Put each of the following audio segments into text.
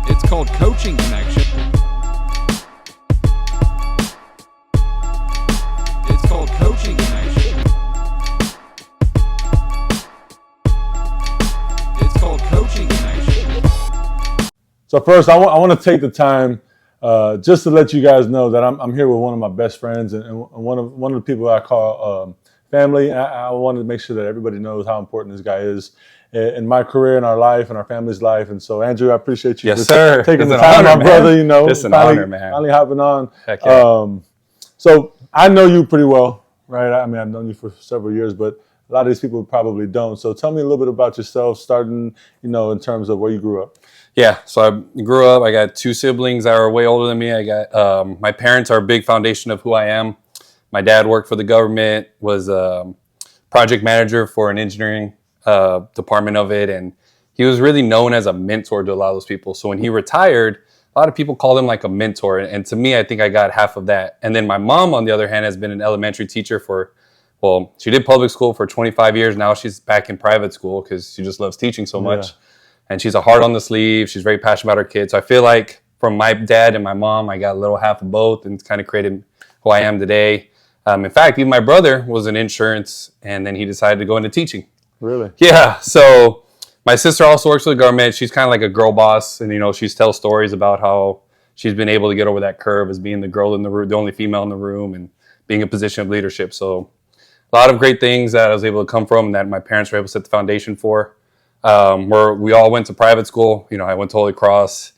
It's called Coaching Connection. It's called Coaching Connection. It's called Coaching Connection. So first, I want to take the time just to let you guys know that I'm here with one of my best friends and one of the people I call family. I wanted to make sure that everybody knows how important this guy is in my career, in our life, in our family's life. And so, Andrew, I appreciate you taking the time, my brother. You know, it's an honor, man. Finally hopping on. Heck yeah. So I know you pretty well, right? I mean, I've known you for several years, but a lot of these people probably don't. So tell me a little bit about yourself, starting, in terms of where you grew up. Yeah, so I grew up. I got two siblings that are way older than me. I got my parents are a big foundation of who I am. My dad worked for the government, was a project manager for an engineering department of it, and he was really known as a mentor to a lot of those people. So when he retired, a lot of people called him like a mentor, and to me, I think I got half of that. And then my mom, on the other hand, has been an elementary teacher she did public school for 25 years. Now she's back in private school because she just loves teaching so much. Yeah. And she's a heart on the sleeve. She's very passionate about her kids. So I feel like from my dad and my mom, I got a little half of both, and it's kind of created who I am today. In fact, even my brother was in insurance, and then he decided to go into teaching. Really? Yeah. So my sister also works for the government. She's kind of like a girl boss, and she tells stories about how she's been able to get over that curve as being the girl in the room, the only female in the room, and being in a position of leadership. So a lot of great things that I was able to come from, and that my parents were able to set the foundation for. Where we all went to private school. I went to Holy Cross.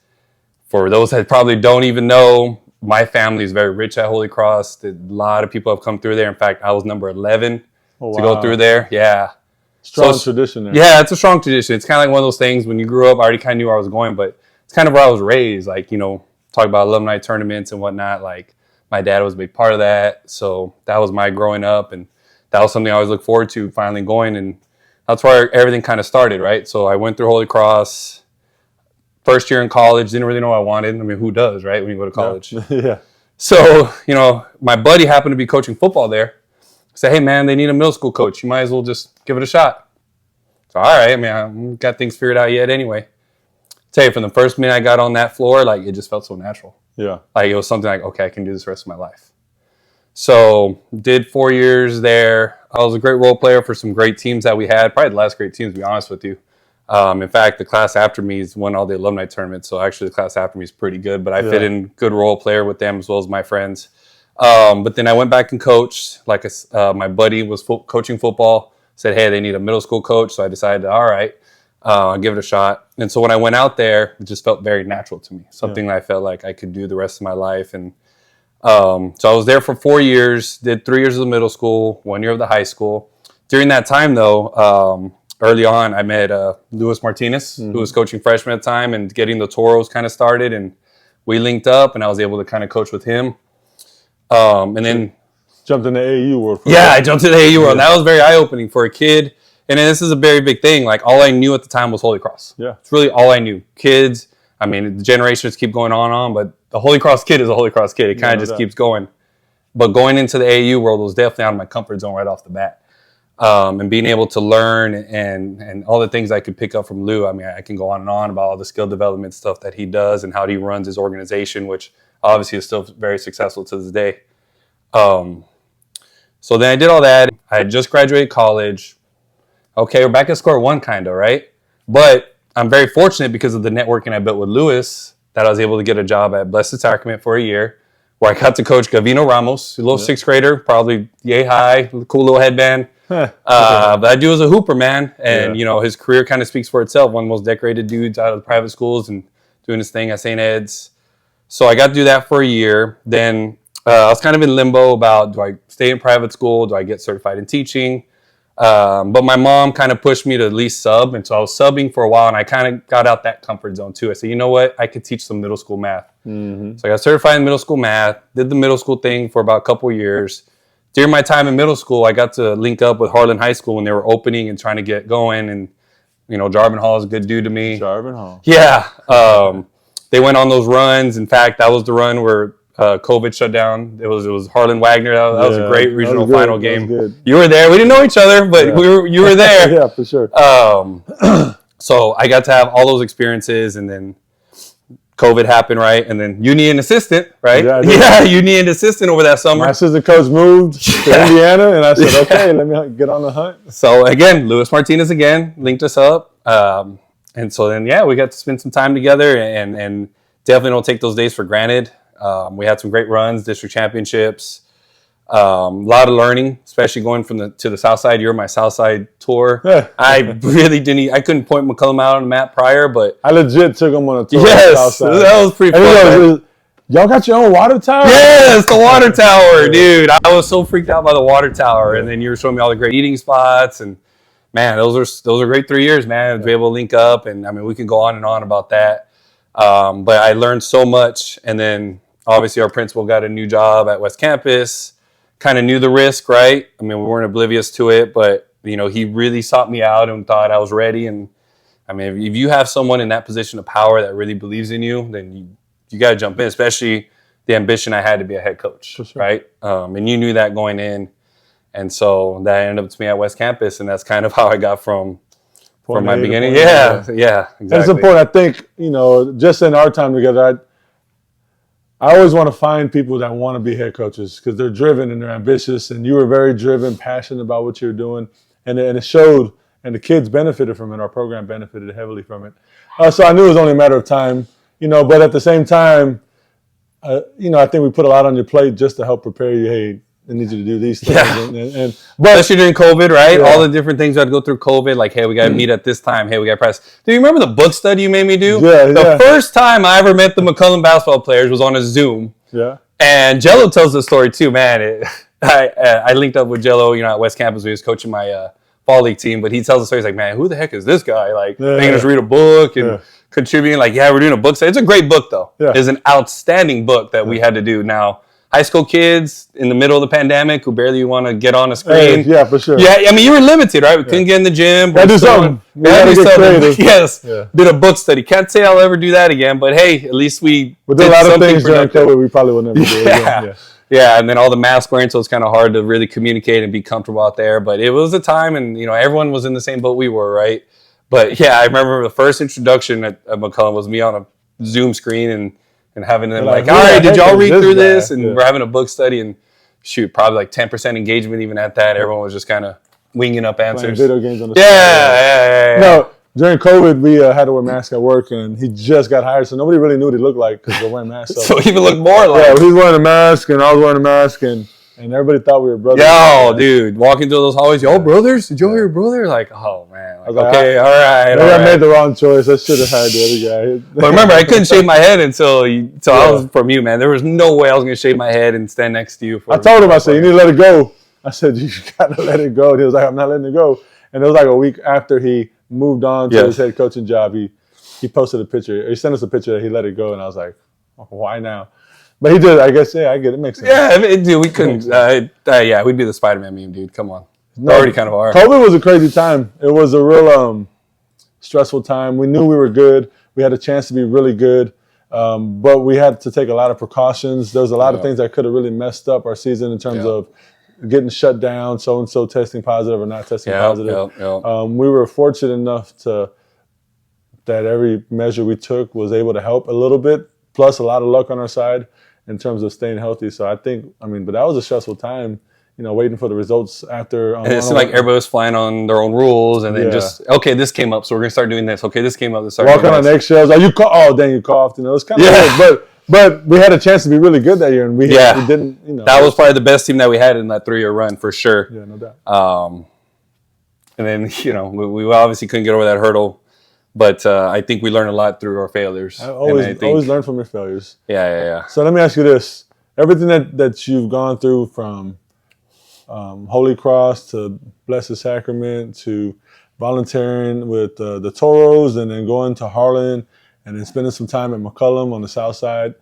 For those that probably don't even know, my family is very rich at Holy Cross. A lot of people have come through there. In fact, I was number 11 to go through there. Yeah. Strong tradition there. Yeah, it's a strong tradition. It's kind of like one of those things when you grew up, I already kind of knew where I was going, but it's kind of where I was raised. Like, talk about alumni tournaments and whatnot. Like, my dad was a big part of that. So that was my growing up, and that was something I always look forward to, finally going, and that's where everything kind of started, right? So I went through Holy Cross, first year in college, didn't really know what I wanted. I mean, who does, right, when you go to college? Yeah. So, my buddy happened to be coaching football there. I said, hey, man, they need a middle school coach. You might as well just give it a shot. So, all right, I mean, I haven't got things figured out yet anyway. I'll tell you, from the first minute I got on that floor, like, it just felt so natural. Yeah. Like, it was something like, okay, I can do this the rest of my life. So, did 4 years there. I was a great role player for some great teams that we had. Probably the last great teams, to be honest with you. In fact, the class after me has won all the alumni tournaments. So actually the class after me is pretty good. But I fit in good role player with them as well as my friends. But then I went back and coached. My buddy was coaching football. Said, hey, they need a middle school coach. So I decided, all right, I'll give it a shot. And so when I went out there, it just felt very natural to me. Something that I felt like I could do the rest of my life. And so I was there for 4 years, did 3 years of the middle school, 1 year of the high school. During that time, though, early on, I met Luis Martinez, who was coaching freshmen at the time, and getting the Toros kind of started. And we linked up, and I was able to kind of coach with him. And then jumped in the AAU world. I jumped in the AAU world. That was very eye-opening for a kid. And then this is a very big thing. Like, all I knew at the time was Holy Cross. Yeah. It's really all I knew. Kids. I mean, the generations keep going on, but the Holy Cross kid is a Holy Cross kid. It kind of just keeps going. But going into the AAU world was definitely out of my comfort zone right off the bat. And being able to learn and all the things I could pick up from Lou. I mean, I can go on and on about all the skill development stuff that he does and how he runs his organization, which obviously is still very successful to this day. So then I did all that. I had just graduated college. Okay, we're back at square one, kind of, right? But I'm very fortunate because of the networking I built with Lewis that I was able to get a job at Blessed Sacrament for a year, where I got to coach Gavino Ramos, a little sixth grader, probably yay high, cool little headband. But that dude was a hooper, man. And, his career kind of speaks for itself. One of the most decorated dudes out of the private schools and doing his thing at St. Ed's. So I got to do that for a year. Then I was kind of in limbo about, do I stay in private school? Do I get certified in teaching? But my mom kind of pushed me to at least sub. And so I was subbing for a while, and I kind of got out that comfort zone too. I said, you know what? I could teach some middle school math. Mm-hmm. So I got certified in middle school math, did the middle school thing for about a couple of years. During my time in middle school, I got to link up with Harlan High School when they were opening and trying to get going. And, Jarvin Hall is a good dude to me. Jarvin Hall. Yeah. They went on those runs. In fact, that was the run where COVID shut down. It was Harlan Wagner. That was a great regional final game. You were there. We didn't know each other, but you were there. Yeah, for sure. So I got to have all those experiences, and then COVID happened, right? And then you need an assistant, right? Yeah, I did. Yeah, you need an assistant over that summer. My assistant coach moved to Indiana, and I said, okay, let me get on the hunt. So again, Luis Martinez again linked us up. And so then, yeah, we got to spend some time together and definitely don't take those days for granted. We had some great runs, district championships, a lot of learning, especially going to the South Side. You were my South Side tour. Yeah. I really I couldn't point McCullum out on the map prior, but I legit took him on a tour. yes, that was pretty fun. Y'all got your own water tower? Yes, the water tower, dude. I was so freaked out by the water tower, and then you were showing me all the great eating spots, and man, those are great 3 years, man. To be able to link up, and I mean, we can go on and on about that. But I learned so much, and then obviously our principal got a new job at West Campus. Kind of knew the risk, right? I mean, we weren't oblivious to it, but he really sought me out and thought I was ready. And I mean, if you have someone in that position of power that really believes in you, then you got to jump in, especially the ambition I had to be a head coach, sure. right? And you knew that going in. And so that ended up to me at West Campus, and that's kind of how I got from my beginning. Yeah, exactly. That's important. I think, just in our time together, I always want to find people that want to be head coaches because they're driven and they're ambitious, and you were very driven, passionate about what you're doing, and it showed, and the kids benefited from it. Our program benefited heavily from it. So I knew it was only a matter of time, but at the same time, I think we put a lot on your plate just to help prepare you. Hey, I need you to do these things. Yeah. But especially during COVID, right? Yeah. All the different things we had to go through COVID, like, hey, we got to meet at this time. Hey, we got to press. Do you remember the book study you made me do? Yeah, The first time I ever met the McCullum basketball players was on a Zoom. Yeah. And Jello tells the story too, man. I linked up with Jello, at West Campus. We was coaching my fall league team, but he tells the story. He's like, man, who the heck is this guy? Like, making us read a book and contributing. Like, yeah, we're doing a book study. It's a great book, though. Yeah. It's an outstanding book that we had to do. Now, high school kids in the middle of the pandemic who barely want to get on a screen. Yeah, for sure. Yeah, I mean, you were limited, right? We couldn't get in the gym. Gotta do something. We gotta get creative. Yes. Yeah. Did a book study. Can't say I'll ever do that again, but hey, at least we did a lot of things during COVID we probably will never do again. Yeah, and then all the masks wearing, so it's kind of hard to really communicate and be comfortable out there. But it was a time, and everyone was in the same boat we were, right? But yeah, I remember the first introduction at McCullum was me on a Zoom screen and having them like, all right, did y'all read through this? And we're having a book study, and shoot, probably like 10% engagement even at that. Everyone was just kind of winging up answers. Playing video games on the yeah. No, during COVID, we had to wear masks at work, and he just got hired, so nobody really knew what he looked like because we're wearing masks. So he even looked more like... Yeah, he was wearing a mask, and I was wearing a mask, and everybody thought we were brothers. Yo, dude, walking through those hallways, yo, brothers? Did you hear your brother? Like, oh, man. Like, okay, all right. Maybe I made the wrong choice. I should have hired the other guy. But remember, I couldn't shave my head until I was from you, man. There was no way I was going to shave my head and stand next to you. I told him, I said, you need to let it go. I said, you got to let it go. And he was like, I'm not letting it go. And it was like a week after he moved on to his head coaching job. He posted a picture. He sent us a picture that he let it go. And I was like, oh, why now? But he did. I guess, I get it. It makes sense. Yeah, dude, we couldn't. We'd be the Spider-Man meme, dude. Come on. No, already kind of are. COVID was a crazy time. It was a real stressful time. We knew we were good. We had a chance to be really good. But we had to take a lot of precautions. There was a lot of things that could have really messed up our season in terms of getting shut down, so-and-so testing positive or not testing positive. We were fortunate enough that every measure we took was able to help a little bit, plus a lot of luck on our side in terms of staying healthy. So but that was a stressful time, waiting for the results after. And it seemed like everybody was flying on their own rules, and then okay, this came up, so we're going to start doing this. Okay, this came up, let's start walking on eggshells. Like, you coughed. It's kind of weird, but we had a chance to be really good that year, and we didn't. That was probably the best team that we had in that 3-year run for sure. Yeah, no doubt. And then we obviously couldn't get over that hurdle, but I think we learned a lot through our failures. I always learn from your failures. Yeah. So let me ask you this: everything that you've gone through, from Holy Cross to Blessed Sacrament to volunteering with the Toros, and then going to Harlan, and then spending some time at McCullum on the South Side.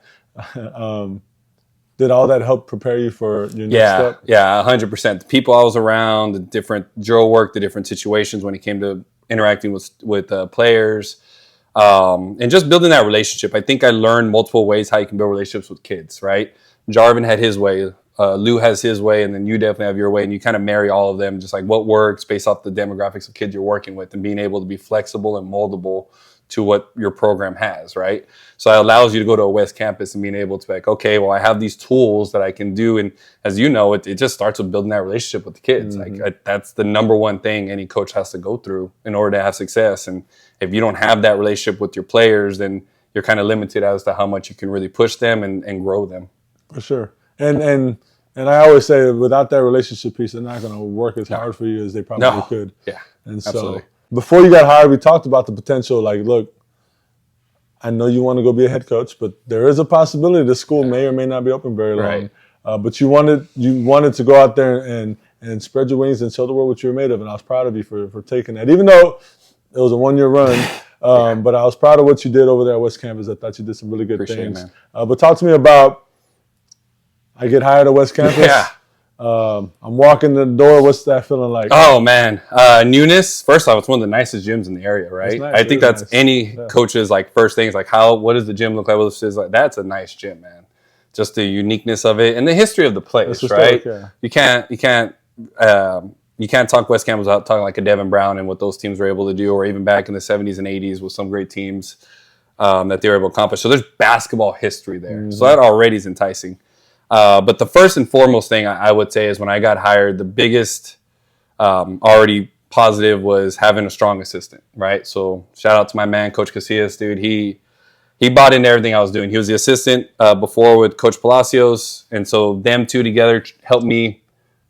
Did all that help prepare you for your next step? Yeah, 100%. The people I was around, the different drill work, the different situations when it came to interacting with players, and just building that relationship. I think I learned multiple ways how you can build relationships with kids, right? Jarvin had his way. Lou has his way, and then you definitely have your way, and you kind of marry all of them, just like what works based off the demographics of kids you're working with, and being able to be flexible and moldable to what your program has, right? So it allows you to go to a West campus and being able to be like, okay, well, I have these tools that I can do. And as you know, it just starts with building that relationship with the kids. Like that's the number one thing any coach has to go through in order to have success. And if you don't have that relationship with your players, then you're kind of limited as to how much you can really push them and grow them. For sure. And I always say that without that relationship piece, they're not going to work as hard for you as they probably could. Yeah. And so absolutely. before you got hired, we talked about the potential. Like, look, I know you want to go be a head coach, but there is a possibility the school may or may not be open very long. Right. But you wanted to go out there and spread your wings and show the world what you were made of. And I was proud of you for taking that, even though it was a 1-year run. But I was proud of what you did over there at West Campus. I thought you did some really good things. It, man. But talk to me about, I get hired at West Campus. Yeah. I'm walking the door. What's that feeling like? Oh, man. Newness. First off, it's one of the nicest gyms in the area, right? Nice, I think really that's nice. any coach's like first things, like what does the gym look like? What is like? That's a nice gym, man. Just the uniqueness of it and the history of the place, right? Yeah. You can't talk West Campus without talking like a Devin Brown and what those teams were able to do, or even back in the 70s and 80s with some great teams that they were able to accomplish. So there's basketball history there. So that already is enticing. But the first and foremost thing I would say is when I got hired, the biggest already positive was having a strong assistant, right? So shout out to my man, Coach Collazo, dude. He bought into everything I was doing. He was the assistant before with Coach Palacios. And so them two together helped me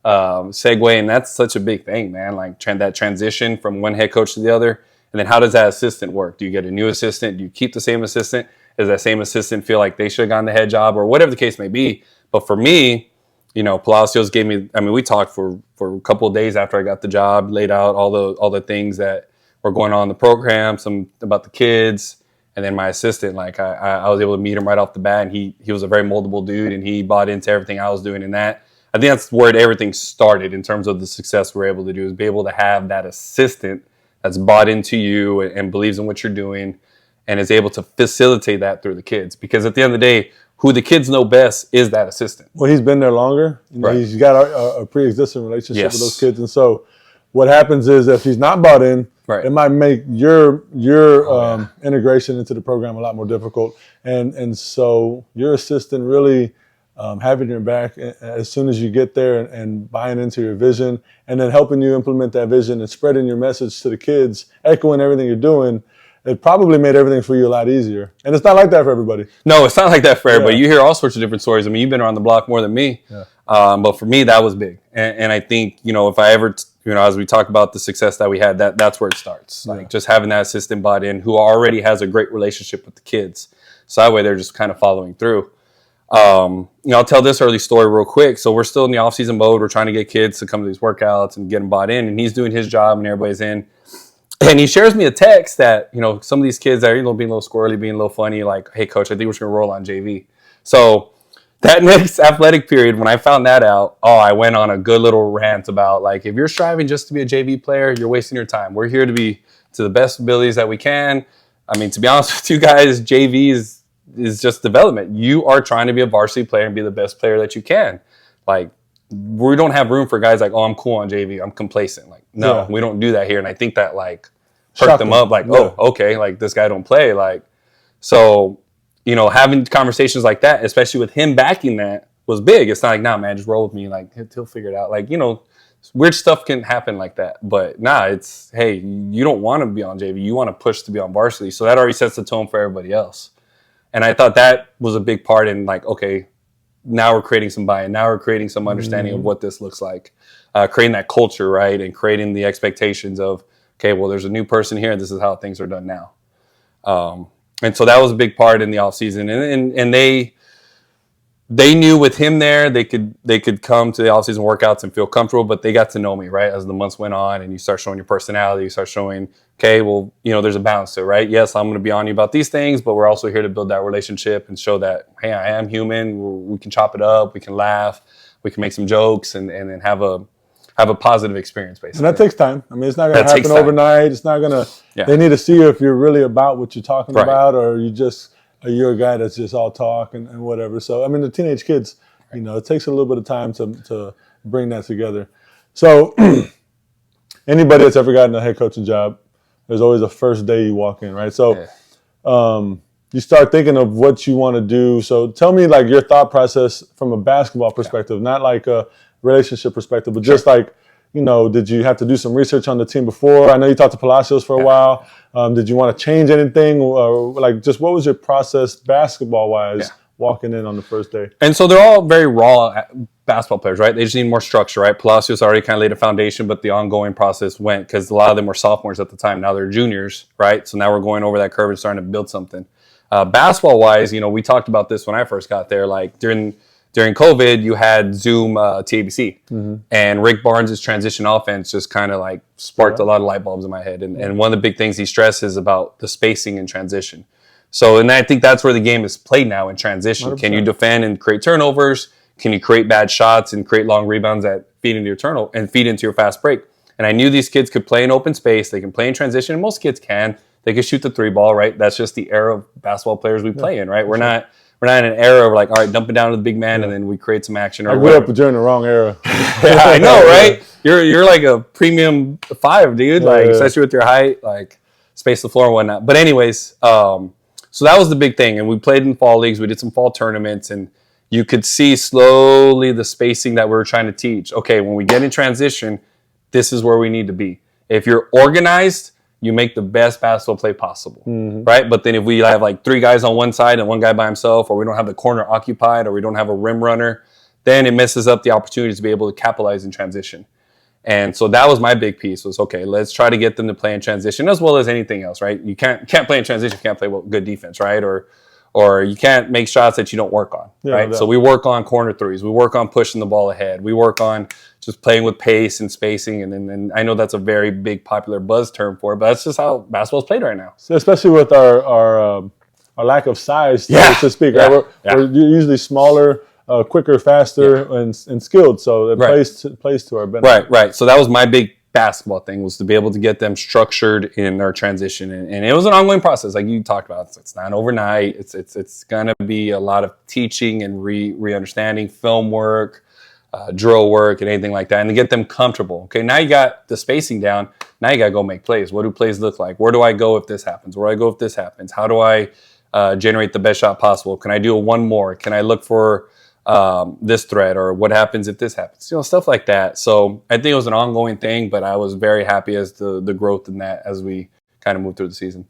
segue. And that's such a big thing, man. Like that transition from one head coach to the other. And then how does that assistant work? Do you get a new assistant? Do you keep the same assistant? Does that same assistant feel like they should have gotten the head job or whatever the case may be? But for me, Palacios gave me, we talked for a couple of days after I got the job, laid out all the things that were going on in the program, some about the kids. And then my assistant, like I was able to meet him right off the bat, and he was a very moldable dude, and he bought into everything I was doing. And I think that's where everything started in terms of the success we're able to do, is be able to have that assistant that's bought into you and believes in what you're doing and is able to facilitate that through the kids. Because at the end of the day, who the kids know best is that assistant. Well, he's been there longer. Right. He's got a pre-existing relationship Yes. with those kids. And so what happens is if he's not bought in, Right. it might make your integration into the program a lot more difficult. And so your assistant really having your back as soon as you get there and buying into your vision and then helping you implement that vision and spreading your message to the kids, echoing everything you're doing, it probably made everything for you a lot easier. And it's not like that for everybody. No, it's not like that for everybody. Yeah. You hear all sorts of different stories. You've been around the block more than me. Yeah. But for me, that was big. And I think, if I ever, as we talk about the success that we had, that's where it starts. Like just having that assistant bought in who already has a great relationship with the kids. So that way they're just kind of following through. I'll tell this early story real quick. So we're still in the off-season mode. We're trying to get kids to come to these workouts and get them bought in. And he's doing his job and everybody's in. And he shares me a text that, some of these kids are, being a little squirrely, being a little funny, like, hey, coach, I think we're just going to roll on JV. So that next athletic period, when I found that out, I went on a good little rant about, like, if you're striving just to be a JV player, you're wasting your time. We're here to be to the best abilities that we can. To be honest with you guys, JV is just development. You are trying to be a varsity player and be the best player that you can. Like, we don't have room for guys like, I'm cool on JV, I'm complacent. Like, no, we don't do that here. And I think that, like, perked them up, like, okay, like, this guy don't play. Like, so, having conversations like that, especially with him backing that, was big. It's not like, nah, man, just roll with me. Like, he'll figure it out. Like, weird stuff can happen like that. But, nah, it's, hey, you don't want to be on JV. You want to push to be on varsity. So that already sets the tone for everybody else. And I thought that was a big part in, like, okay, now we're creating some buy-in. Now we're creating some understanding of what this looks like. Creating that culture, right? And creating the expectations of, okay, well, there's a new person here. This is how things are done now. And so that was a big part in the offseason. And they knew with him there, they could come to the offseason workouts and feel comfortable, but they got to know me, right? As the months went on and you start showing your personality, you start showing, okay, well, there's a balance to it, right? Yes, I'm going to be on you about these things, but we're also here to build that relationship and show that, hey, I am human. We can chop it up. We can laugh. We can make some jokes and then have a positive experience, basically. And that takes time. It's not going to happen overnight. It's not going to, They need to see if you're really about what you're talking about, or you're a guy that's just all talk and whatever. So, the teenage kids, it takes a little bit of time to bring that together. So anybody that's ever gotten a head coaching job, there's always a first day you walk in, right? So Yeah. you start thinking of what you want to do. So tell me like your thought process from a basketball perspective, not like a relationship perspective, but just like, did you have to do some research on the team before? I know you talked to Palacios for a while. Did you want to change anything? Or like just what was your process basketball-wise walking in on the first day? And so they're all very raw basketball players, right? They just need more structure, right? Palacios already kind of laid a foundation, but the ongoing process went because a lot of them were sophomores at the time. Now they're juniors, right? So now we're going over that curve and starting to build something. Basketball-wise, we talked about this when I first got there. Like during COVID, you had Zoom TABC, and Rick Barnes' transition offense just kind of like sparked a lot of light bulbs in my head. And one of the big things he stresses about the spacing and transition. So, and I think that's where the game is played now in transition. 100%. Can you defend and create turnovers? Can you create bad shots and create long rebounds that feed into your turnover and feed into your fast break? And I knew these kids could play in open space. They can play in transition. And most kids can. They can shoot the 3-ball, right? That's just the era of basketball players we play in, right? We're not in an era of like, all right, dump it down to the big man and then we create some action. Or I grew up during the wrong era. Yeah, I know, right? You're like a premium 5, dude. Like especially with your height, like space the floor and whatnot. But anyways, so that was the big thing. And we played in fall leagues. We did some fall tournaments, and you could see slowly the spacing that we were trying to teach. Okay, when we get in transition, this is where we need to be. If you're organized, you make the best basketball play possible, right? But then if we have like 3 guys on one side and 1 guy by himself, or we don't have the corner occupied, or we don't have a rim runner, then it messes up the opportunities to be able to capitalize in transition. And so that was my big piece was, okay, let's try to get them to play in transition as well as anything else, right? You can't play in transition, you can't play good defense, right? Or you can't make shots that you don't work on, right? So we work on corner threes. We work on pushing the ball ahead. We work on just playing with pace and spacing. And I know that's a very big popular buzz term for it, but that's just how basketball is played right now. So especially with our lack of size, to speak. Yeah. Right? We're usually smaller, quicker, faster, and skilled. So it plays to our benefit. Right. So that was my big basketball thing, was to be able to get them structured in their transition, and it was an ongoing process, like you talked about. It's not overnight. It's gonna be a lot of teaching and re-understanding, film work, drill work, and anything like that, and to get them comfortable. Okay, now you got the spacing down. Now you gotta go make plays. What do plays look like? Where do I go if this happens? Where do I go if this happens? How do I generate the best shot possible? Can I do a one more? Can I look for this threat, or what happens if this happens? Stuff like that. So I think it was an ongoing thing, but I was very happy as the growth in that as we kind of moved through the season.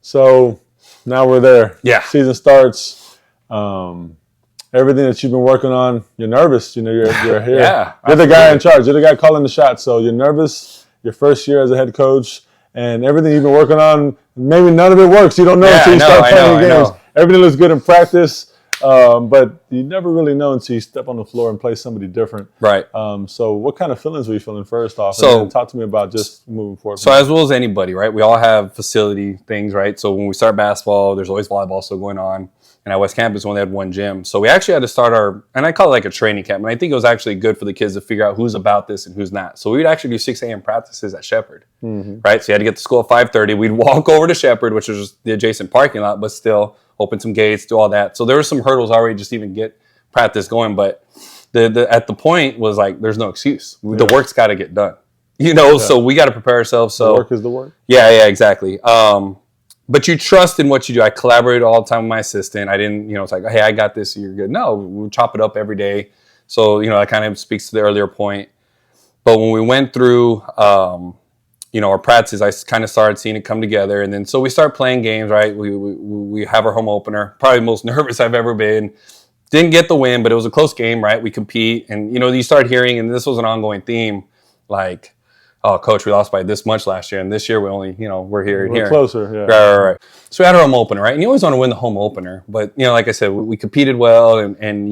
So now we're there. Yeah. Season starts. Everything that you've been working on, you're nervous. You're here. Yeah, you're the guy in charge. You're the guy calling the shots. So you're nervous. Your first year as a head coach, and everything you've been working on, maybe none of it works. You don't know until you start playing games. Everything looks good in practice. But you never really know until you step on the floor and play somebody different. Right. So what kind of feelings were you feeling first off? So and talk to me about just moving forward. So as well as anybody, right? We all have facility things, right? So when we start basketball, there's always volleyball still going on. And at West Campus, we only had 1 gym. So we actually had to start and I call it like a training camp. And I think it was actually good for the kids to figure out who's about this and who's not. So we would actually do 6 a.m. practices at Shepherd, right? So you had to get to school at 5:30. We'd walk over to Shepherd, which was the adjacent parking lot, but still open some gates, do all that. So there were some hurdles already just even get practice going. But at the point was like, there's no excuse. The work's got to get done, so we got to prepare ourselves. So the work is the work. Yeah, exactly. But you trust in what you do. I collaborated all the time with my assistant. I didn't, it's like, hey, I got this, you're good. No, we chop it up every day. So, that kind of speaks to the earlier point. But when we went through, our practices, I kind of started seeing it come together. And then, so we start playing games, right? We have our home opener, probably the most nervous I've ever been. Didn't get the win, but it was a close game, right? We compete. And, you start hearing, and this was an ongoing theme, like, oh, coach, we lost by this much last year, and this year we only, we're here and we're here. Closer, yeah. Right. So we had our home opener, right? And you always want to win the home opener, but like I said, we competed well, and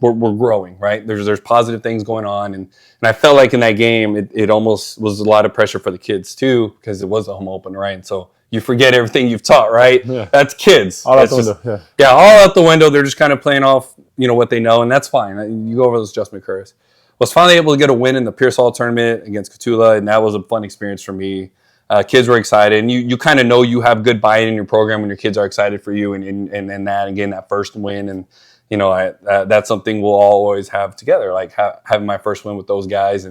we're growing, right? There's positive things going on, and I felt like in that game it almost was a lot of pressure for the kids too, because it was a home opener, right? And so you forget everything you've taught, right? Yeah. That's kids. All out the window. Yeah, all out the window. They're just kind of playing off, what they know, and that's fine. You go over those adjustment curves. Was finally able to get a win in the Pierce Hall tournament against Cotulla, and that was a fun experience for me. Kids were excited, and you kind of know you have good buy-in in your program when your kids are excited for you, and getting that first win, and that's something we'll all always have together, like having my first win with those guys,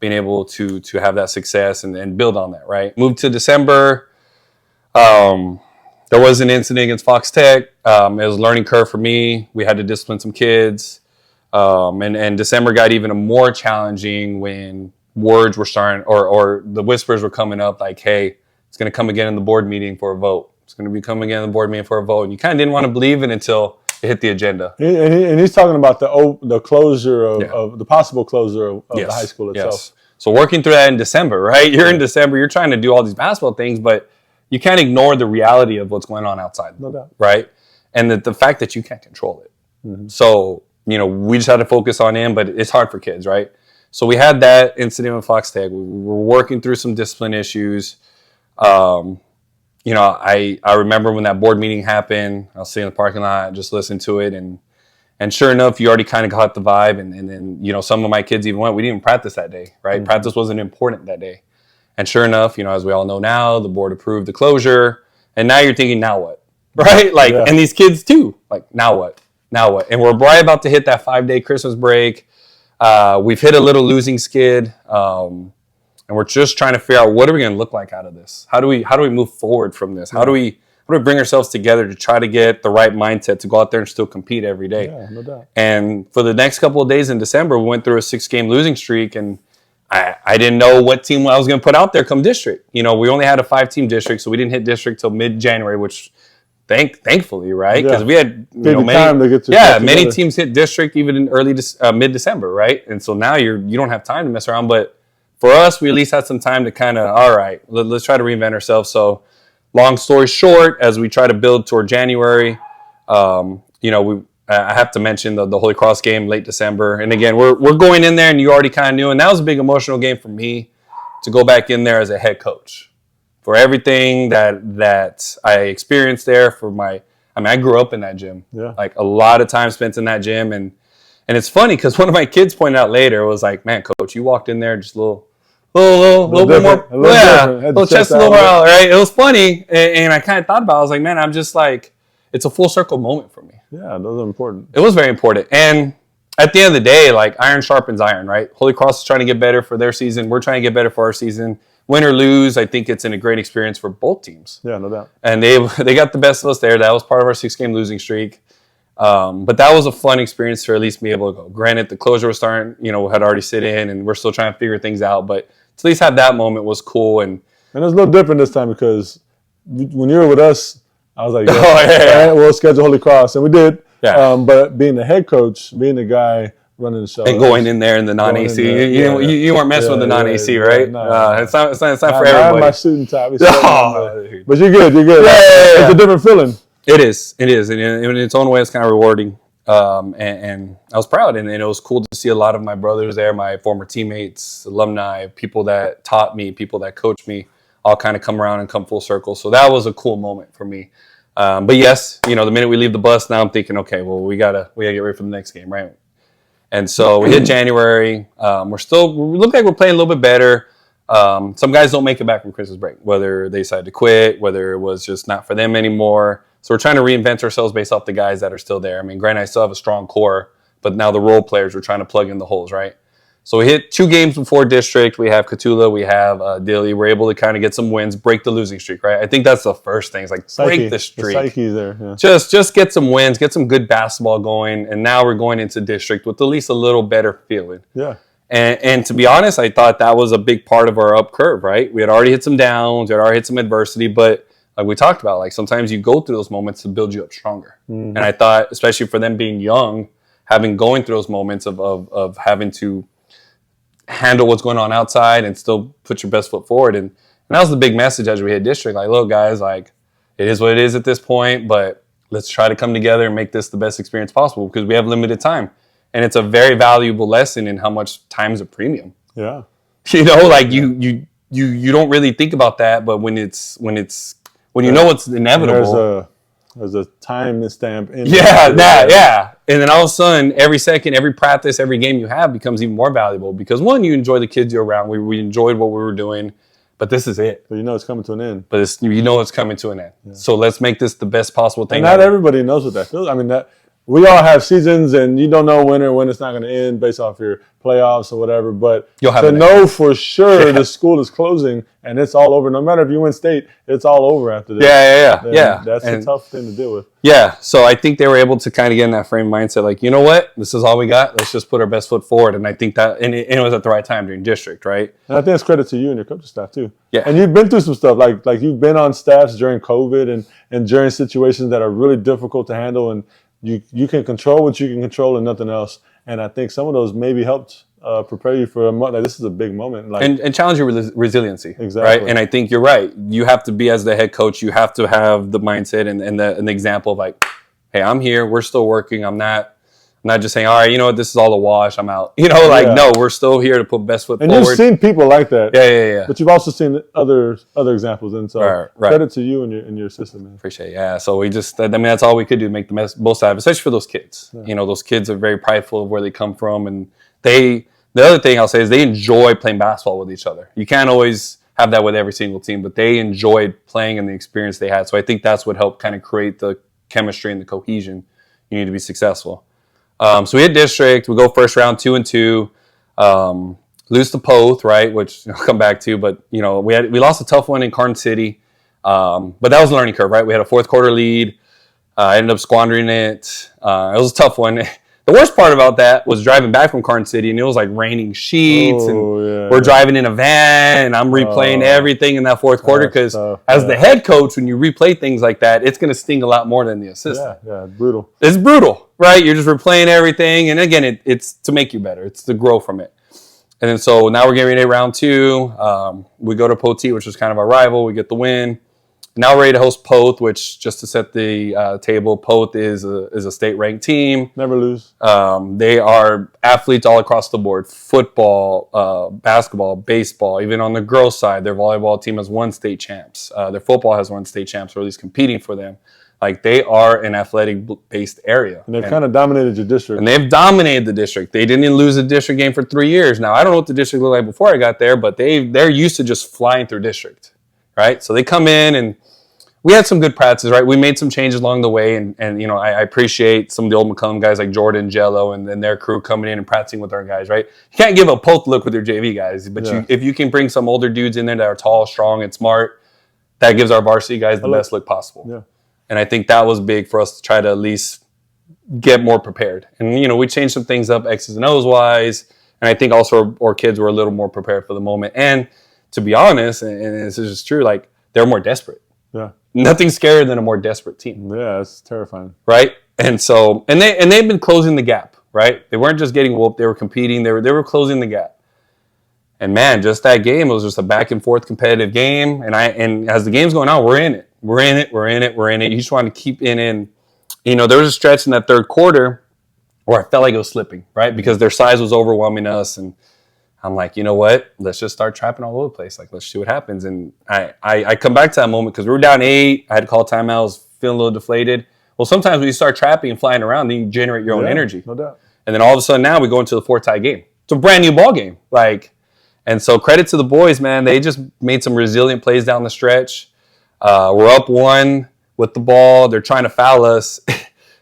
being able to have that success and build on that, right? Moved to December. There was an incident against Fox Tech. It was a learning curve for me. We had to discipline some kids. And December got even more challenging when words were starting, or the whispers were coming up like, hey, it's going to come again in the board meeting for a vote. It's going to be coming again in the board meeting for a vote. And you kind of didn't want to believe it until it hit the agenda. And he's talking about the closure of the possible closure of the high school itself. Yes. So working through that in December, right? You're in December, you're trying to do all these basketball things, but you can't ignore the reality of what's going on outside, No doubt. right? And the fact that you can't control it. Mm-hmm. So, we just had to focus on him, but it's hard for kids, right? So we had that incident with Fox Tech. We were working through some discipline issues. I remember when that board meeting happened, I was sitting in the parking lot, just listening to it, and sure enough, you already kind of got the vibe, and then some of my kids even went. We didn't even practice that day, right? Mm-hmm. Practice wasn't important that day. And sure enough, as we all know now, the board approved the closure. And now you're thinking, now what? Right? And these kids too, now what? Now what? And we're right about to hit that 5-day Christmas break. We've hit a little losing skid. And we're just trying to figure out what are we going to look like out of this? How do we move forward from this? How do we bring ourselves together to try to get the right mindset to go out there and still compete every day? Yeah, no doubt. And for the next couple of days in December, we went through a 6-game losing streak, and I didn't know what team I was going to put out there come district. We only had a 5-team district, so we didn't hit district till mid-January, which thankfully, right? Because we had many teams hit district even in early mid-December, right? And so now you don't have time to mess around. But for us, we at least had some time to kind of, all right, let's try to reinvent ourselves. So long story short, as we try to build toward January, I have to mention the Holy Cross game late December. And again, we're going in there, and you already kind of knew. And that was a big emotional game for me to go back in there as a head coach. For everything that I experienced there, I grew up in that gym. Yeah. A lot of time spent in that gym. And it's funny because one of my kids pointed out later, was like, man, coach, you walked in there just a little bit more. Little chest a little more out, right? It was funny. And I kind of thought about it. I was like, man, I'm just it's a full circle moment for me. Yeah, those are important. It was very important. And at the end of the day, iron sharpens iron, right? Holy Cross is trying to get better for their season. We're trying to get better for our season. Win or lose, I think it's a great experience for both teams. Yeah, no doubt. And they got the best of us there. That was part of our 6-game losing streak. But that was a fun experience to at least be able to go. Granted, the closure was starting, had already set in, and we're still trying to figure things out. But to at least have that moment was cool. And it was a little different this time because when you were with us, I was like, we'll schedule Holy Cross. And we did. Yeah. But being the head coach, being the guy running the show. And going in there in the non-AC. You weren't messing with the non-AC, right? No. It's not for everybody. I have my suit and tie. But you're good. It's a different feeling. It is. And in its own way, it's kind of rewarding. And I was proud. And it was cool to see a lot of my brothers there, my former teammates, alumni, people that taught me, people that coached me, all kind of come around and come full circle. So that was a cool moment for me. But yes, the minute we leave the bus, now I'm thinking, okay, well, we gotta get ready for the next game, right? And so we hit January. We look like we're playing a little bit better. Some guys don't make it back from Christmas break, whether they decide to quit, whether it was just not for them anymore. So we're trying to reinvent ourselves based off the guys that are still there. I mean, granted, I still have a strong core, but now the role players, we're trying to plug in the holes, right? So we hit 2 games before district. We have Catula, we have Dilly. We're able to kind of get some wins, break the losing streak, right? I think that's the first thing. It's break the streak. The psyche there. Yeah. Just get some wins, get some good basketball going, and now we're going into district with at least a little better feeling. Yeah. And to be honest, I thought that was a big part of our up curve, right? We had already hit some downs, we had already hit some adversity, but like we talked about, sometimes you go through those moments to build you up stronger. Mm-hmm. And I thought, especially for them being young, going through those moments of having to handle what's going on outside and still put your best foot forward. And that was the big message as we hit district. Look, guys, it is what it is at this point, but let's try to come together and make this the best experience possible because we have limited time. And it's a very valuable lesson in how much time is a premium. Yeah. You don't really think about that, but when you know it's inevitable. There's a time stamp in Yeah. And then all of a sudden, every second, every practice, every game you have becomes even more valuable because one, you enjoy the kids you're around. We enjoyed what we were doing, but this is it. But it's coming to an end. But it's coming to an end. Yeah. So let's make this the best possible thing. And not everybody knows what that feels. I mean, we all have seasons, and you don't know when it's not going to end based off your playoffs or whatever. But You'll have to it know for sure the school is closing and it's all over. No matter if you win state, it's all over after this. Yeah. That's And a tough thing to deal with. yeah, so I think they were able to kind of get in that frame of mindset, like, you know what, this is all we got. Let's just put our best foot forward. And I think that, and it was at the right time during district, right? And I think it's credit to you and your coaching staff too. Yeah. And you've been through some stuff, like you've been on staffs during COVID and during situations that are really difficult to handle, and you can control what you can control and nothing else. And I think some of those maybe helped prepare you for a month. Like, this is a big moment. Like, And challenge your resiliency, Exactly. right? And I think you're right. You have to be, as the head coach, you have to have the mindset and the example of like, hey, I'm here. We're still working. I'm not just saying, all right, you know what, this is all a wash. I'm out. No, we're still here to put best foot and forward. you've seen people like that. Yeah. But you've also seen other examples. And so Right. credit to you and your system, man. Appreciate it. Yeah. So we just, I mean, that's all we could do, make the most out of it, especially for those kids. Yeah. Those kids are very prideful of where they come from. And the other thing I'll say is they enjoy playing basketball with each other. You can't always have that with every single team, but they enjoyed playing and the experience they had. So I think that's what helped kind of create the chemistry and the cohesion you need to be successful. So we hit district. We go first round 2-2. Lose to Poth, right? Which I'll come back to. But we lost a tough one in Carson City. But that was a learning curve, right? We had a fourth quarter lead. I ended up squandering it. It was a tough one. The worst part about that was driving back from Carson City, and it was like raining sheets, and we're driving in a van, and I'm replaying everything in that fourth quarter because as the head coach, when you replay things like that, it's going to sting a lot more than the assistant. Yeah, brutal. It's brutal, right? You're just replaying everything, and again, it's to make you better. It's to grow from it. And then so now we're getting ready to round 2. We go to Poti, which is kind of our rival. We get the win. Now we're ready to host Poth, which, just to set the table, Poth is a state-ranked team. Never lose. They are athletes all across the board. Football, basketball, baseball. Even on the girls' side, their volleyball team has won state champs. Their football has won state champs, or at least competing for them. Like, they are an athletic-based area. And they've kind of dominated your district. And they've dominated the district. They didn't lose a district game for 3 years. Now, I don't know what the district looked like before I got there, but they're used to just flying through district, right? So they come in, and we had some good practices, right? We made some changes along the way, and I appreciate some of the old McCollum guys like Jordan, Jello, and their crew coming in and practicing with our guys, right? You can't give a Poth look with your JV guys, but if you can bring some older dudes in there that are tall, strong, and smart, that gives our varsity guys the best look possible. Yeah. And I think that was big for us to try to at least get more prepared. And, we changed some things up X's and O's wise. And I think also our kids were a little more prepared for the moment. And to be honest, and this is just true, like, they're more desperate. Yeah. Nothing's scarier than a more desperate team. Yeah, it's terrifying. Right? And so, and they've been closing the gap, right? They weren't just getting whooped, they were competing, they were closing the gap. And man, just that game, it was just a back and forth competitive game. And as the game's going on, we're in it. We're in it. You just want to keep in. There was a stretch in that third quarter where I felt like it was slipping, right? Because their size was overwhelming us. And I'm like, you know what? Let's just start trapping all over the place. Like, let's see what happens. And I come back to that moment because we were down 8. I had to call timeout. I was feeling a little deflated. Well, sometimes when you start trapping and flying around, then you generate your own energy. No doubt. And then all of a sudden now we go into the 4th tie game. It's a brand new ball game. And so credit to the boys, man. They just made some resilient plays down the stretch. We're up 1 with the ball. They're trying to foul us.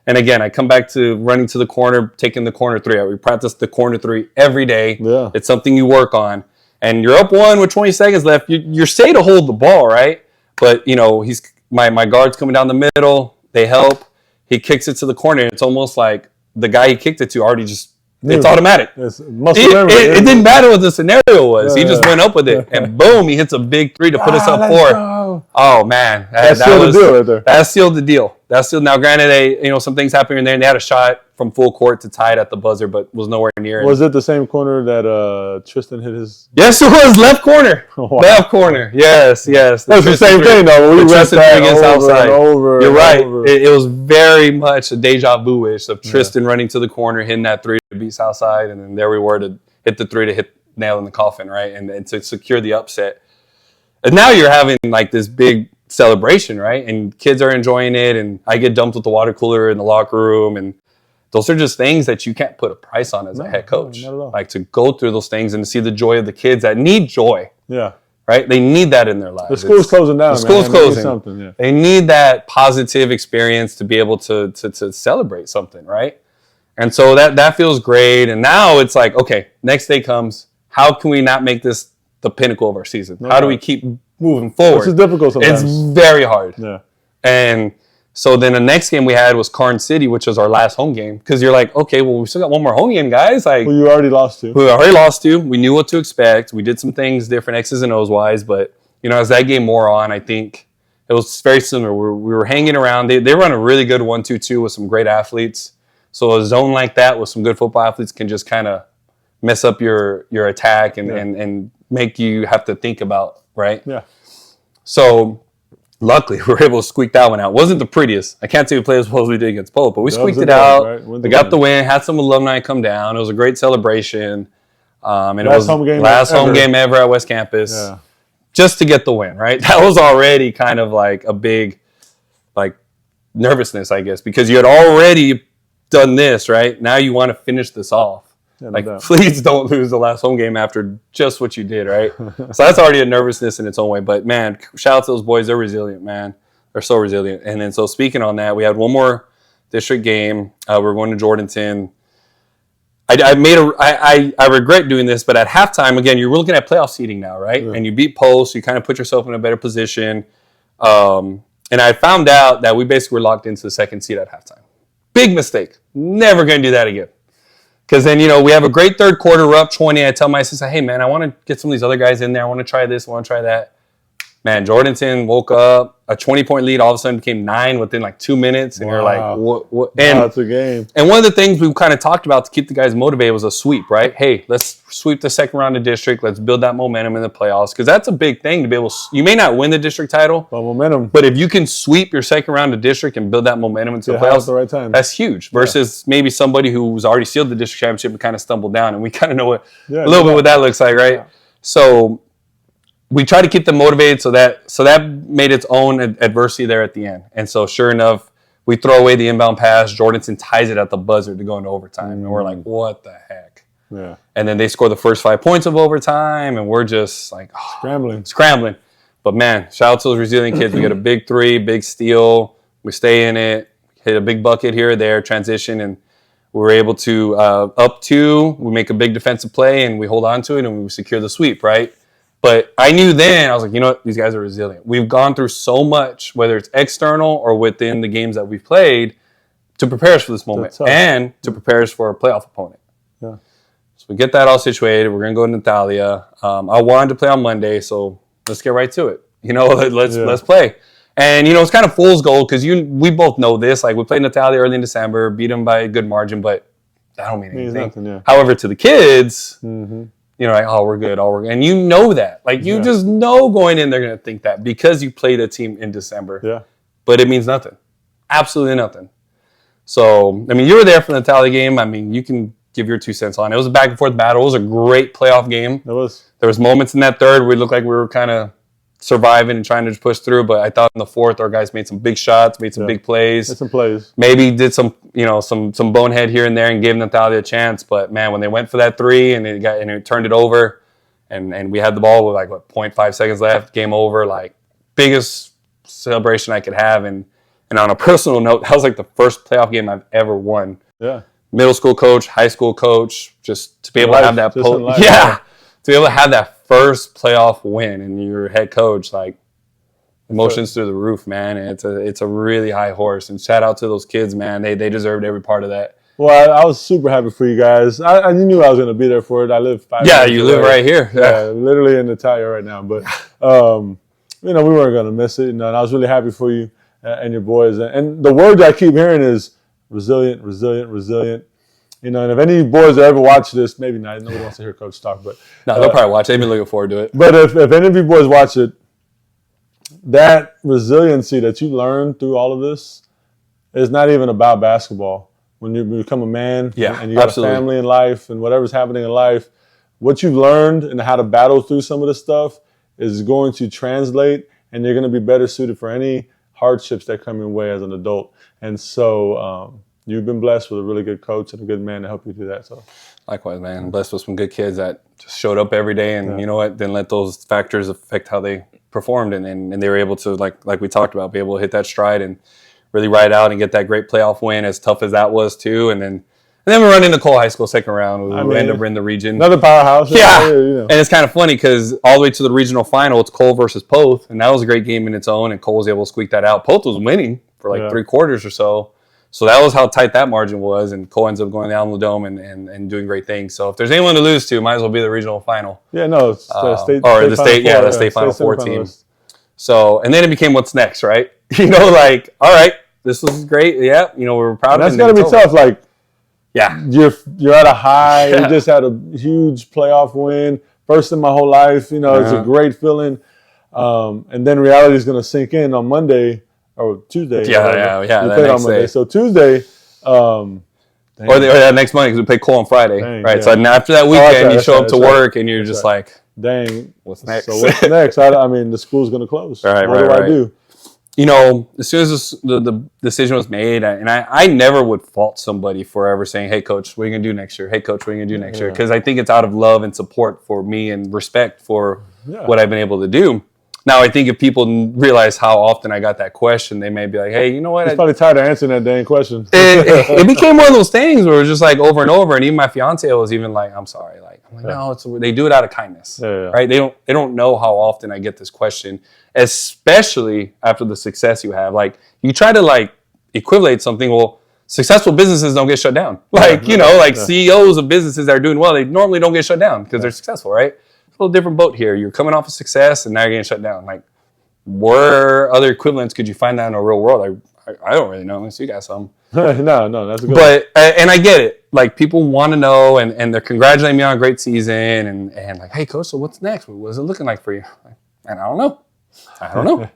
And again, I come back to running to the corner, taking the corner 3. We practice the corner 3 every day. Yeah. It's something you work on. And you're up 1 with 20 seconds left. You're safe to hold the ball, right? But, my guard's coming down the middle. They help. He kicks it to the corner. It's almost like the guy he kicked it to already just... It's automatic. It didn't matter what the scenario was. He just went up with it, and boom, he hits a big 3 to put us up 4. Oh man, that sealed the deal right there. That sealed the deal. Now, granted, some things happened in there, and they had a shot from full court to tie it at the buzzer, but was nowhere near. Was it the same corner that Tristan hit his? Yes, it was left corner. Wow. Left corner. Yes. That's the same thing though. We read that against outside. Over. You're right. It was very much a deja vu-ish of Tristan running to the corner, hitting that 3 to beat Southside, and then there we were to hit the 3 to hit nail in the coffin, right? And to secure the upset. And now you're having like this big celebration, right? And kids are enjoying it, and I get dumped with the water cooler in the locker room, and those are just things that you can't put a price on as a head coach. Not at all. Like, to go through those things and to see the joy of the kids that need joy. Yeah. right? They need that in their lives. The school's closing down, The school's man. They need closing. something, yeah. They need that positive experience to be able to celebrate something, right? And so that feels great. And now it's like, okay, next day comes. How can we not make this the pinnacle of our season? How do we keep moving forward? This is difficult sometimes. It's very hard. Yeah. And so then the next game we had was Carn City, which was our last home game. Because you're like, okay, well, we still got one more home game, guys. Like, Who you already lost to. we already lost to. We knew what to expect. We did some things different, X's and O's wise. But, as that game wore on, I think it was very similar. We were hanging around. They run a really good 1-2-2 with some great athletes. So a zone like that with some good football athletes can just kind of mess up your attack and make you have to think about, right? Yeah. So luckily, we were able to squeak that one out. Wasn't the prettiest. I can't say we played as well as we did against Pope, but we squeaked it out. Right? We got the win, had some alumni come down. It was a great celebration. And it was last home game ever at West Campus. Yeah. Just to get the win, right? That was already kind of like a big nervousness, I guess, because you had already done this, right? Now you want to finish this off. Yeah, please don't lose the last home game after just what you did, right? So that's already a nervousness in its own way. But, man, shout out to those boys. They're resilient, man. They're so resilient. And then so speaking on that, we had one more district game. We're going to Jordanton. I regret doing this, but at halftime, again, you're looking at playoff seeding now, right? Yeah. And you beat Post. You kind of put yourself in a better position. And I found out that we basically were locked into the second seed at halftime. Big mistake. Never going to do that again. Because then, we have a great third quarter. We're up 20. I tell my sister, hey, man, I want to get some of these other guys in there. I want to try this. I want to try that. Man, Jordanton woke up. A 20-point lead all of a sudden became 9 within 2 minutes. And you're like, what? And that's a game. And one of the things we kind of talked about to keep the guys motivated was a sweep, right? Hey, let's sweep the second round of district. Let's build that momentum in the playoffs. Because that's a big thing to be able to, you may not win the district title. But momentum. But if you can sweep your second round of district and build that momentum into the playoffs, at the right time. That's huge. Versus maybe somebody who's already sealed the district championship and kind of stumbled down. And we kind of know a little bit what that looks like, right? Yeah. So we try to keep them motivated, so that made its own adversity there at the end. And so sure enough, we throw away the inbound pass. Jordanson ties it at the buzzer to go into overtime. And we're like, what the heck? Yeah. And then they score the first 5 points of overtime, and we're just like, scrambling. But man, shout out to those resilient kids. We get a big 3, big steal. We stay in it, hit a big bucket here or there, transition, and we're able to up 2. We make a big defensive play, and we hold on to it, and we secure the sweep, right? But I knew then, I was like, you know what? These guys are resilient. We've gone through so much, whether it's external or within the games that we've played, to prepare us for this moment and to prepare us for a playoff opponent. Yeah. So we get that all situated. We're going to go to Natalia. I wanted to play on Monday, so let's get right to it. Let's play. And, it's kind of fool's gold because we both know this. Like, we played Natalia early in December, beat them by a good margin, but that don't mean anything. Nothing, yeah. However, to the kids... Mm-hmm. Like, we're good, and you know that. Like, you just know going in, they're going to think that because you played a team in December. Yeah. But it means nothing. Absolutely nothing. So, you were there for the Natalia game. You can give your 2 cents on it. It was a back-and-forth battle. It was a great playoff game. It was. There was moments in that third where it looked like we were kind of surviving and trying to just push through. But I thought in the fourth, our guys made some big shots, made some big plays. Made some plays. Maybe did some bonehead here and there and gave Natalia a chance. But man, when they went for that 3 and it turned it over, and we had the ball with 0.5 seconds left, game over. Biggest celebration I could have. And on a personal note, that was the first playoff game I've ever won. Yeah. Middle school coach, high school coach, just to be able to have that. To be able to have that first playoff win and you're head coach, emotions through the roof, man. It's a really high horse. And shout out to those kids, man. They deserved every part of that. Well, I was super happy for you guys. I knew I was going to be there for it. I live 5 minutes away. You live right here. Yeah, literally in Natalia right now. But, we weren't going to miss it. And I was really happy for you and your boys. And the word I keep hearing is resilient, resilient, resilient. And if any boys that ever watch this, maybe not. Nobody wants to hear Coach talk, but no, they'll probably watch. They've been looking forward to it. But if any of you boys watch it, that resiliency that you learn through all of this is not even about basketball. When you become a man and you got a family in life and whatever's happening in life, what you've learned and how to battle through some of this stuff is going to translate, and you're going to be better suited for any hardships that come your way as an adult. And so, you've been blessed with a really good coach and a good man to help you do that. So Likewise, man. Blessed with some good kids that just showed up every day, and you know what? Didn't let those factors affect how they performed, and they were able to, like we talked about, be able to hit that stride and really ride out and get that great playoff win, as tough as that was too. And then we run into Cole High School second round. We end up in the region. Another powerhouse. Yeah. You know. And it's kind of funny because all the way to the regional final, it's Cole versus Poth, and that was a great game in its own, and Cole was able to squeak that out. Poth was winning for like 3 quarters or so. So that was how tight that margin was, and Cole ends up going down the dome and doing great things. So if there's anyone to lose to, might as well be the regional final. Yeah, no, it's the state final four team. So, and then it became what's next, right? Like, all right, this was great. Yeah, we were proud of it. That's got to be tough. Like, yeah, you're at a high. You just had a huge playoff win, first in my whole life. It's a great feeling. And then reality is going to sink in on Monday. Or Tuesday. Yeah. We played on Monday. Day. So Tuesday. Or next Monday, because we play Cole on Friday. Dang, right. Yeah. So after that weekend, you show up to work and you're just like, dang, what's next? So what's next? I mean, the school's going to close. What do I do? As soon as the decision was made, and I never would fault somebody for ever saying, hey, coach, what are you going to do next year? Hey, coach, what are you going to do next year? Because I think it's out of love and support for me and respect for what I've been able to do. Now, I think if people realize how often I got that question, they may be like, hey, you know what? He's probably tired of answering that dang question. It became one of those things where it was just like over and over. And even my fiance was even like, I'm sorry. No, they do it out of kindness. Right? They don't know how often I get this question, especially after the success you have. Like, you try to equivalate something. Well, successful businesses don't get shut down. CEOs of businesses that are doing well, they normally don't get shut down because they're successful, right? A little different boat here. You're coming off of success and now you're getting shut down. Like, where other equivalents could you find that in the real world? I don't really know unless you got some. No, that's a good But, and I get it. Like, people want to know and they're congratulating me on a great season and like, hey, coach, so what's next? What is it looking like for you? And I don't know. I don't know.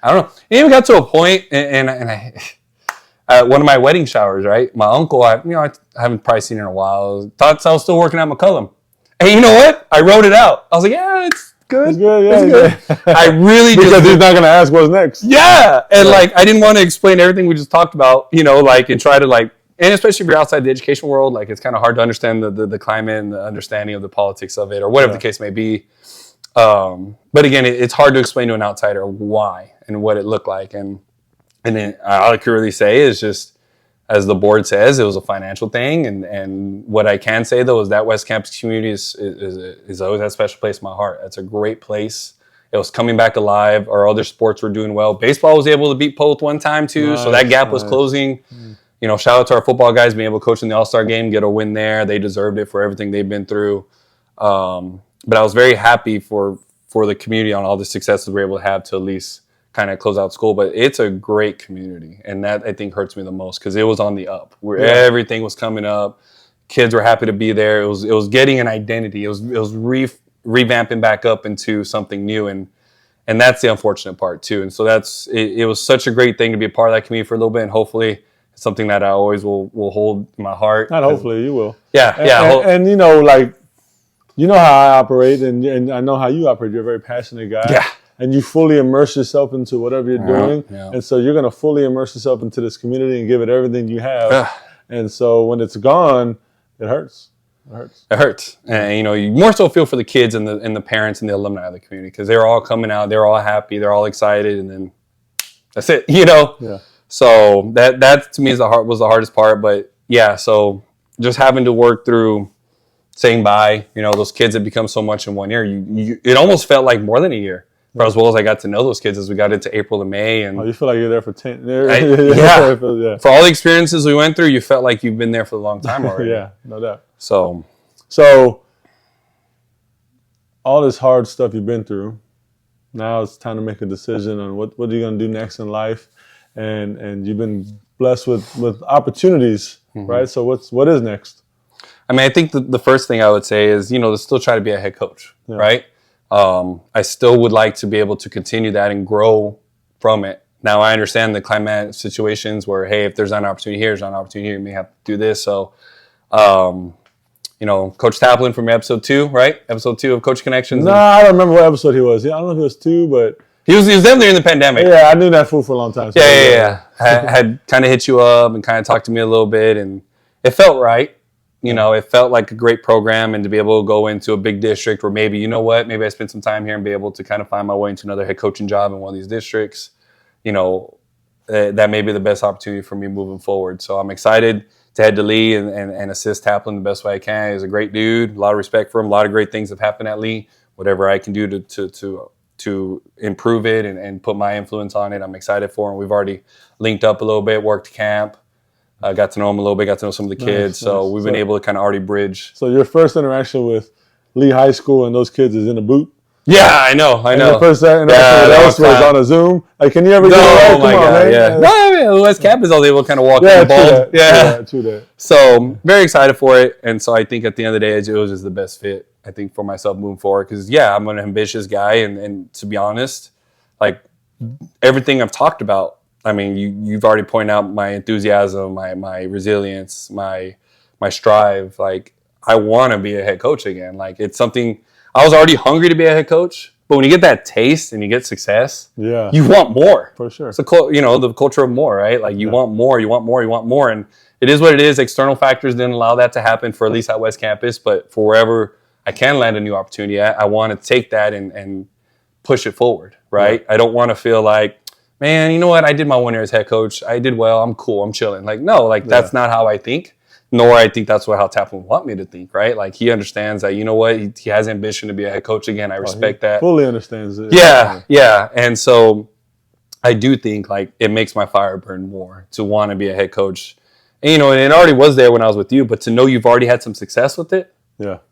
And even got to a point and I one of my wedding showers, right? My uncle, I haven't probably seen it in a while. Thought I was still working at McCullum. And you know what? I wrote it out. I was like, yeah, it's good. It's good, It's good. I really because he's not going to ask what's next. Yeah. And I didn't want to explain everything we just talked about, and try to and especially if you're outside the education world, it's kind of hard to understand the climate and the understanding of the politics of it or whatever the case may be. But again, it's hard to explain to an outsider why and what it looked like. And then all I could really say is just, as the board says, it was a financial thing. And what I can say, though, is that West Campus community is always that special place in my heart. It's a great place. It was coming back alive. Our other sports were doing well. Baseball was able to beat Poth one time, too. So that gap was closing. Shout out to our football guys being able to coach in the All-Star game, get a win there. They deserved it for everything they've been through. But I was very happy for the community on all the successes we were able to have to at least kind of close out school. But it's a great community, and that I think hurts me the most because it was on the up where everything was coming up. Kids were happy to be there. It was getting an identity. It was revamping back up into something new, and that's the unfortunate part too. And so it was such a great thing to be a part of that community for a little bit, and hopefully it's something that I always will hold in my heart. Not hopefully, you will. Yeah. And you know how I operate, and I know how you operate. You're a very passionate guy. Yeah. And you fully immerse yourself into whatever you're doing. Yeah. And so you're going to fully immerse yourself into this community and give it everything you have. And so when it's gone, it hurts. It hurts. And, you more so feel for the kids and the parents and the alumni of the community because they're all coming out. They're all happy. They're all excited. And then that's it, Yeah. So that to me was the hardest part. But, yeah, so just having to work through saying bye. Those kids had become so much in 1 year. It almost felt like more than a year. For as well as I got to know those kids as we got into April and May. And you feel like you're there for 10 yeah. For all the experiences we went through, you felt like you've been there for a long time already. Yeah, no doubt. So all this hard stuff you've been through, now it's time to make a decision on what are you going to do next in life. And you've been blessed with opportunities, right? So what is next? I mean, I think the first thing I would say is, to still try to be a head coach, right? I still would like to be able to continue that and grow from it. Now, I understand the climate situations where, hey, if there's not an opportunity here, there's not an opportunity here, you may have to do this. So, Coach Taplin from episode 2, right? Episode 2 of Coach Connections. No, I don't remember what episode he was. Yeah, I don't know if it was 2, but He was definitely during the pandemic. Yeah, I knew that fool for a long time. So Yeah. Had kind of hit you up and kind of talked to me a little bit, and it felt right. You know, it felt like a great program, and to be able to go into a big district where maybe, you know what, maybe I spend some time here and be able to kind of find my way into another head coaching job in one of these districts, you know, that may be the best opportunity for me moving forward. So I'm excited to head to Lee and assist Taplin the best way I can. He's a great dude, a lot of respect for him, a lot of great things have happened at Lee. Whatever I can do to improve it and put my influence on it, I'm excited for him. We've already linked up a little bit, worked camp. Got to know him a little bit, got to know some of the kids. So we've been able to kind of already bridge. So your first interaction with Lee High School and those kids is in a boot? Yeah, I know. And your first interaction with us was on a Zoom? Like, can you ever do that? Oh, my God, yeah. No, I mean, West Campus, I was able to kind of walk in the ball. Yeah, true that. So very excited for it. And so I think at the end of the day, it was just the best fit, I think, for myself moving forward. Because, yeah, I'm an ambitious guy. And to be honest, like, everything I've talked about, I mean, you've already pointed out my enthusiasm, my resilience, my strive. Like, I want to be a head coach again. Like, it's something I was already hungry to be a head coach, but when you get that taste and you get success, you want more. For sure. It's the culture of more, right? Like, you want more, you want more, you want more, and it is what it is. External factors didn't allow that to happen for at least at West Campus, but for wherever I can land a new opportunity at, I want to take that and push it forward, right? I don't want to feel like, man, you know what? I did my 1 year as head coach. I did well. I'm cool. I'm chilling. Like, no, like that's not how I think. Nor I think that's how Taplin want me to think, right? Like, he understands that, you know what? He has ambition to be a head coach again. I respect that. Fully understands it. Yeah. And so I do think, like, it makes my fire burn more to want to be a head coach. And, you know, and it already was there when I was with you, but to know you've already had some success with it,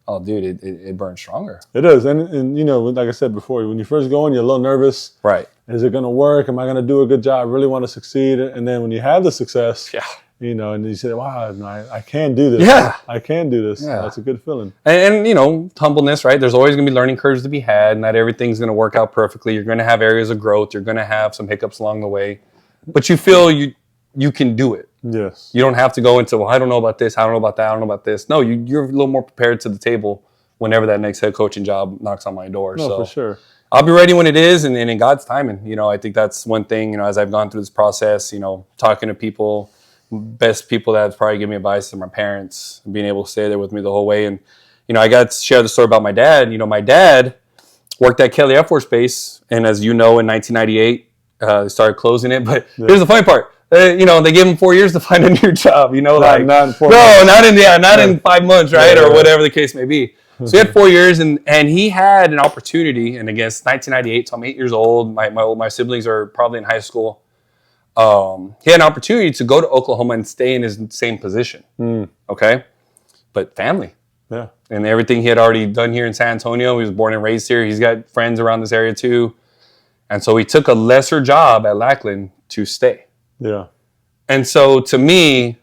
oh, dude, it burns stronger. It does. And, you know, like I said before, when you first go in, you're a little nervous. Right. Is it going to work? Am I going to do a good job? I really want to succeed. And then when you have the success, you know, and you say, wow, I can do this. Yeah. I can do this. Yeah. That's a good feeling. And, you know, humbleness, right? There's always going to be learning curves to be had. Not everything's going to work out perfectly. You're going to have areas of growth. You're going to have some hiccups along the way. But you feel you can do it. Yes. You don't have to go into, well, I don't know about this. I don't know about that. I don't know about this. No, you're a little more prepared to the table whenever that next head coaching job knocks on my door. No, so for sure. I'll be ready when it is, and in God's timing. You know, I think that's one thing, you know, as I've gone through this process, you know, talking to people, best people that have probably given me advice are my parents, being able to stay there with me the whole way. And, you know, I got to share the story about my dad. You know, my dad worked at Kelly Air Force Base, and as you know, in 1998, they started closing it. But here's the funny part. You know, they gave him 4 years to find a new job, you know, not in 4 months. Not in 5 months, right? Or whatever the case may be. So he had 4 years, and he had an opportunity, and again, it's 1998, so I'm 8 years old. My siblings are probably in high school. He had an opportunity to go to Oklahoma and stay in his same position. Okay? But family. Yeah. And everything he had already done here in San Antonio. He was born and raised here. He's got friends around this area too. And so he took a lesser job at Lackland to stay. Yeah. And so to me,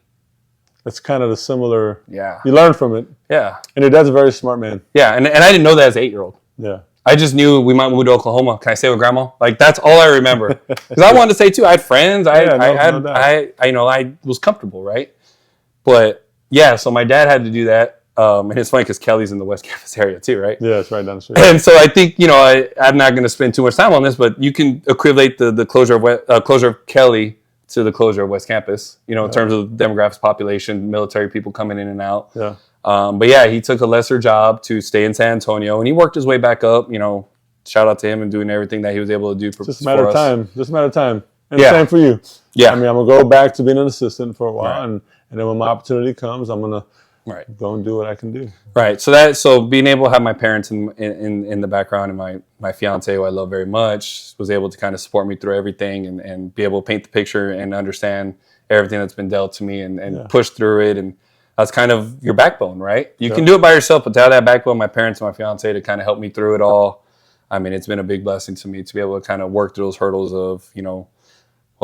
it's kind of the similar. Yeah. You learn from it. Yeah. And your dad's a very smart man. Yeah. And I didn't know that as an 8-year-old. Yeah. I just knew we might move to Oklahoma. Can I stay with grandma? Like, that's all I remember. Because I wanted to stay too. I had friends. I was comfortable, right? But yeah, so my dad had to do that. And it's funny because Kelly's in the West Campus area too, right? Yeah, it's right down the street. And so I think, you know, I'm not going to spend too much time on this, but you can equivalent the closure of Kelly to the closure of West Campus, you know, in terms of demographics, population, military people coming in and out. Yeah. But yeah, he took a lesser job to stay in San Antonio, and he worked his way back up. You know, shout out to him and doing everything that he was able to do for us. Just a matter of time. Just a matter of time. And Yeah. same for you. Yeah. I mean, I'm going to go back to being an assistant for a while, Right. and then when my opportunity comes, I'm going to Right. go and do what I can do. Right. So being able to have my parents in the background, and my fiance, who I love very much, was able to kind of support me through everything and be able to paint the picture and understand everything that's been dealt to me and push through it. And that's kind of your backbone, right? You can do it by yourself, but to have that backbone, my parents and my fiance, to kind of help me through it all. I mean, it's been a big blessing to me to be able to kind of work through those hurdles of, you know,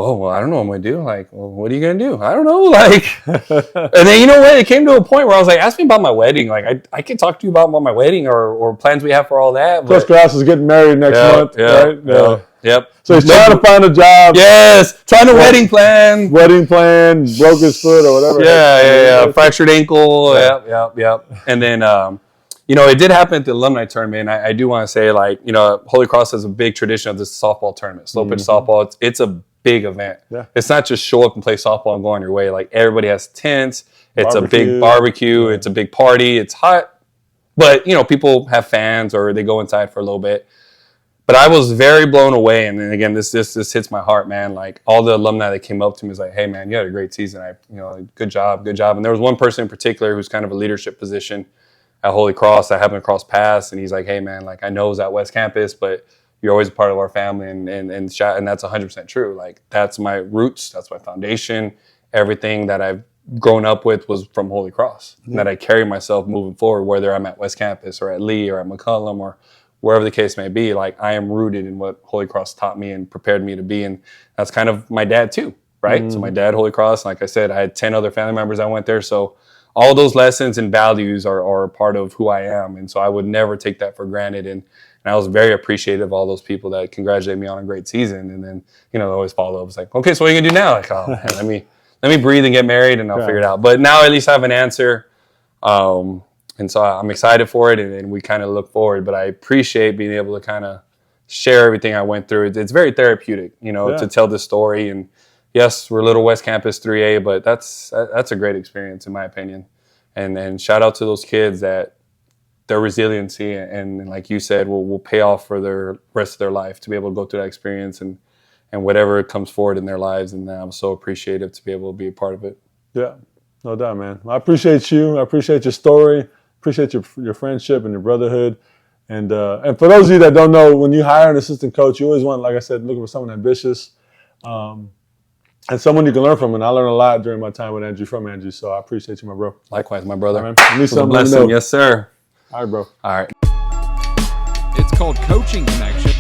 oh, well, I don't know what I'm going to do. Like, well, what are you going to do? I don't know. Like, and then, you know what? It came to a point where I was like, ask me about my wedding. Like, I can talk to you about my wedding or plans we have for all that. Coach Collazo is getting married next month, right? Yeah. Yep. So he's trying to find a job. Yes. Trying to wedding plan. Wedding plan, broke his foot or whatever. Yeah. Fractured ankle. Yep. And then, You know, it did happen at the alumni tournament. I do want to say, like, you know, Holy Cross has a big tradition of this softball tournament, slow pitch softball. It's a big event. Yeah. It's not just show up and play softball and go on your way. Like, everybody has tents. It's a Barbecue. big barbecue. It's a big party. It's hot. But, you know, people have fans or they go inside for a little bit. But I was very blown away. And then again, this hits my heart, man. Like, all the alumni that came up to me was like, hey, man, you had a great season. Good job. And there was one person in particular who's kind of a leadership position at Holy Cross. I happened to cross paths, and he's like, hey, man, like, I know it was at West Campus, but you're always a part of our family, and that's 100% true. Like, that's my roots. That's my foundation. Everything that I've grown up with was from Holy Cross, and that I carry myself moving forward, whether I'm at West Campus or at Lee or at McCollum or wherever the case may be. Like, I am rooted in what Holy Cross taught me and prepared me to be, and that's kind of my dad too, right? So my dad, Holy Cross, like I said, I had 10 other family members that went there, so all those lessons and values are a part of who I am. And so I would never take that for granted. And I was very appreciative of all those people that congratulated me on a great season. And then, you know, they always follow up. It's like, okay, so what are you gonna do now? Like, oh man, let me breathe and get married and I'll figure it out. But now at least I have an answer. And so I'm excited for it, and we kind of look forward. But I appreciate being able to kind of share everything I went through. It's very therapeutic, you know, to tell this story. And yes, we're Little West Campus 3A, but that's a great experience in my opinion. And shout out to those kids that their resiliency and like you said, will pay off for the rest of their life to be able to go through that experience and whatever comes forward in their lives. And I'm so appreciative to be able to be a part of it. Yeah, no doubt, man. I appreciate you. I appreciate your story. Appreciate your friendship and your brotherhood. And for those of you that don't know, when you hire an assistant coach, you always want, like I said, looking for someone ambitious. And someone you can learn from, and I learned a lot during my time with Andrew, so I appreciate you, my bro. Likewise, my brother. All right, man. It was a blessing. Yes, sir. All right, bro. All right. It's called Coaching Connection.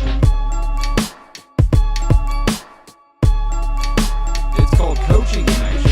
It's called Coaching Connection.